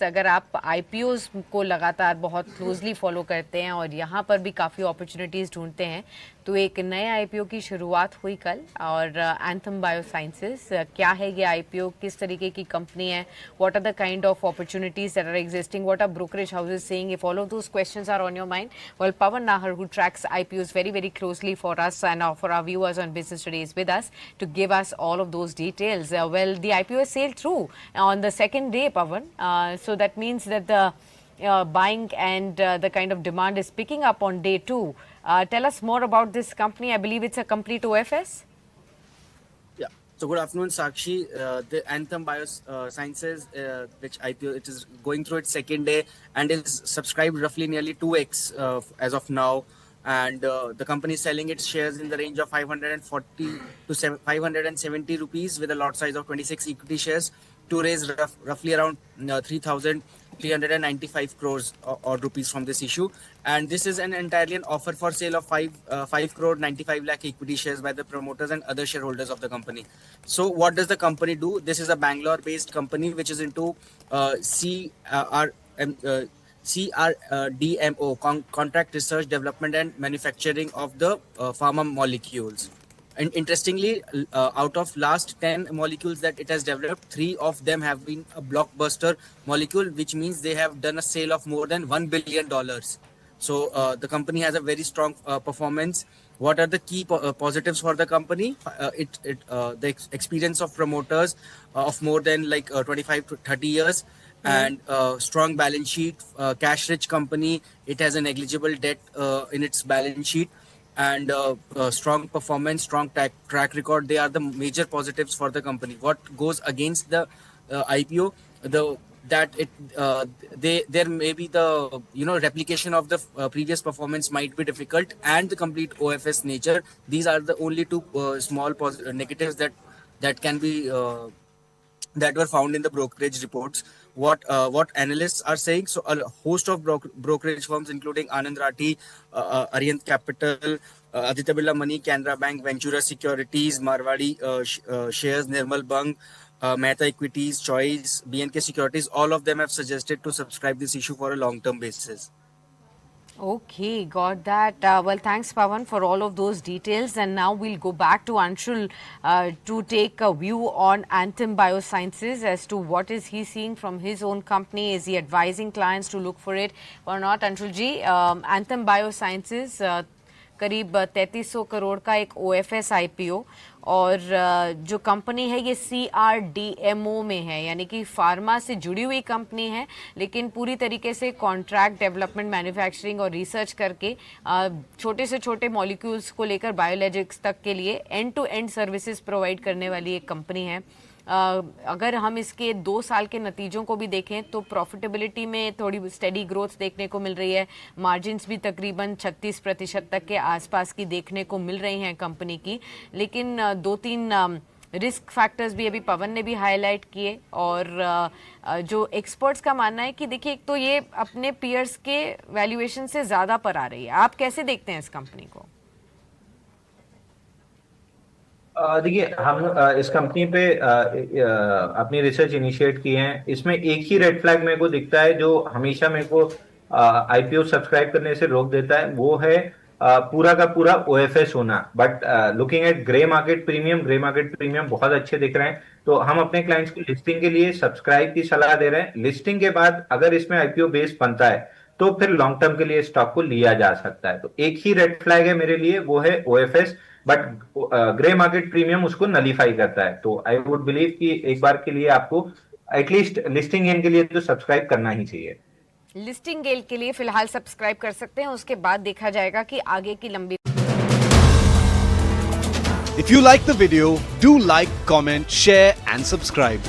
अगर आप आईपीओज को लगातार बहुत क्लोजली फॉलो करते हैं और यहाँ पर भी काफ़ी अपॉर्चुनिटीज़ ढूंढते हैं, तो एक नए आईपीओ की शुरुआत हुई कल और एंथम बायोसाइंसेस क्या है ये आईपीओ, किस तरीके की कंपनी है, what are the kind of opportunities that are existing, what are brokerage houses saying, if all of those questions are on your mind, well Pawan Nahar who tracks IPOs very closely for us and for our viewers on Business Today is with us to give us all of those details. Well, the IPO has sailed through on the second day, Pawan. So that means that the buying and the kind of demand is picking up on day two. Tell us more about this company. I believe it's a complete OFS. Yeah. So good afternoon, Sakshi. The Anthem Biosciences, which IPO, it is going through its second day and is subscribed roughly nearly 2x as of now. And the company is selling its shares in the range of 540 to 570 rupees with a lot size of 26 equity shares to raise roughly around 3,395 crores or rupees from this issue. And this is entirely an offer for sale of 5 crore 95 lakh equity shares by the promoters and other shareholders of the company. So what does the company do? This is a Bangalore-based company which is into CRDMO, contract research, development and manufacturing of the pharma molecules. And interestingly, out of last 10 molecules that it has developed, 3 of them have been a blockbuster molecule, which means they have done a sale of more than $1 billion. So the company has a very strong performance. What are the key positives for the company? The experience of promoters of more than 25 to 30 years. And strong balance sheet, cash-rich company. It has a negligible debt in its balance sheet, and strong performance, strong track record. They are the major positives for the company. What goes against the IPO, there may be the replication of the previous performance might be difficult, and the complete OFS nature. These are the only two small negatives that can be. That were found in the brokerage reports. What analysts are saying, so a host of brokerage firms including Anand Rathi, Arihant Capital, Aditya Birla Money, Canara Bank, Ventura Securities, Marwadi Shares, Nirmal Bang, Mehta Equities, Choice, BNK Securities, all of them have suggested to subscribe this issue for a long-term basis. Okay, got that. Well, thanks, Pawan, for all of those details. And now we'll go back to Anshul to take a view on Anthem Biosciences as to what is he seeing from his own company. Is he advising clients to look for it or not? Anshul ji, Anthem Biosciences करीब 3300 करोड़ का एक OFS IPO और जो company है ये CRDMO में है, यानी कि फार्मा से जुड़ी हुई कंपनी है, लेकिन पूरी तरीके से कॉन्ट्रैक्ट डेवलपमेंट, मैन्युफैक्चरिंग और रिसर्च करके छोटे से छोटे मॉलिक्यूल्स को लेकर बायोलॉजिक्स तक के लिए end to end services provide करने वाली एक कंपनी है। अगर हम इसके 2 साल के नतीजों को भी देखें तो प्रॉफिटेबिलिटी में थोड़ी स्टेडी ग्रोथ देखने को मिल रही है, मार्जिन्स भी तकरीबन 36% तक के आसपास की देखने को मिल रही हैं कंपनी की। लेकिन 2-3 रिस्क फैक्टर्स भी अभी पवन ने भी हाईलाइट किए और जो एक्सपर्ट्स का मानना है कि देखिए एक तो ये अपने पीयर्स के वैल्यूएशन से ज़्यादा पर आ रही है। आप कैसे देखते हैं इस कंपनी को? देखिए, हम इस कंपनी पे अपनी रिसर्च इनिशिएट किए हैं। इसमें एक ही रेड फ्लैग मेरे को दिखता है जो हमेशा मेरे को आईपीओ सब्सक्राइब करने से रोक देता है, वो है पूरा का पूरा ओएफएस होना। But looking at grey market premium बहुत अच्छे दिख रहे हैं। तो हम अपने क्लाइंट्स को लिस्टिंग के लिए सब्सक्राइब की सलाह दे रहे हैं। लिस्टिंग के बाद अगर इसमें आईपीओ बेस बनता है तो फिर लॉन्ग टर्म के लिए स्टॉक को लिया जा सकता है। तो एक ही रेड फ्लैग है मेरे लिए, वो है OFS, but grey market premium उसको नलीफाई करता है। तो आई वुड बिलीव कि एक बार के लिए आपको एटलीस्ट लिस्टिंग गेन के लिए तो सब्सक्राइब करना ही चाहिए। लिस्टिंग गेन के लिए फिलहाल सब्सक्राइब कर सकते हैं, उसके बाद देखा जाएगा कि आगे की लंबी। If you like the video, do like, comment, share and subscribe.